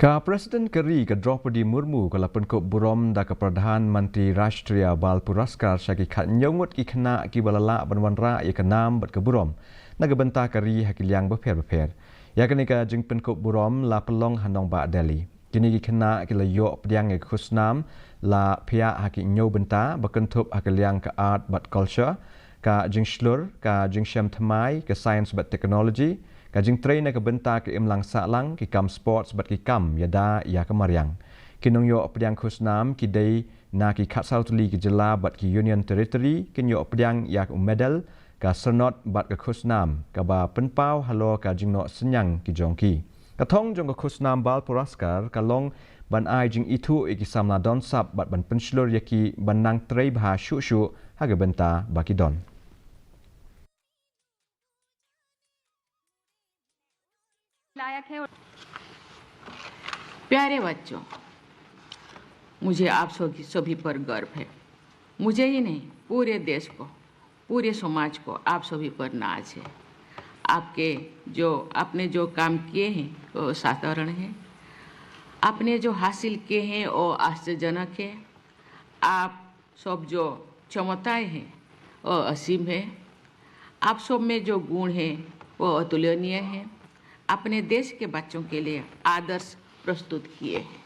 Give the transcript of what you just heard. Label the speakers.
Speaker 1: Ka Presiden Keri ke Draupadi Murmu kala Pynkup Burom da ke Pradhan Mantri Rashtriya bal Puraskar syaki khat nyongut ki khana ki balala banwan ra ya kenam bat ke Burom naga benta Keri hakiliang beper. Ya kenika jing Pynkup Burom la pelong hanong ba Delhi. Kini ki khana ki la yo pdiang e Khusnam la pia haki nyo benta bakentup hakiliang ke art bat culture ka jing slur ka jing syam thamai ke science bat technology Kajing train ke benta ke imlang saklang ki kam sports bat ki kam yada ya kemariang. Kinong yo pediang Khusnam ki day na ki khatsal tuli ki jela bat ki union territory kin yo pediang ya medal ka sernot bat ke Khusnam ka ba penpau halo ka jing no senyang ki jongki. Kathong jong ke Khusnam bal Puraskar kalong ban ai jing itu ki samla don sap bat ban penslur yaki banang trei bha shu ha ke benta baki don.
Speaker 2: लायक है। प्यारे बच्चों, मुझे आप सभी पर गर्व है। मुझे ही नहीं, पूरे देश को, पूरे समाज को आप सभी पर नाज है। आपने जो काम किए हैं वो साधारण है, आपने जो हासिल किए हैं वो आश्चर्यजनक है। आप सब जो क्षमताएं हैं वो असीम है। आप सब में जो गुण है वो अतुलनीय है। अपने देश के बच्चों के लिए आदर्श प्रस्तुत किए हैं।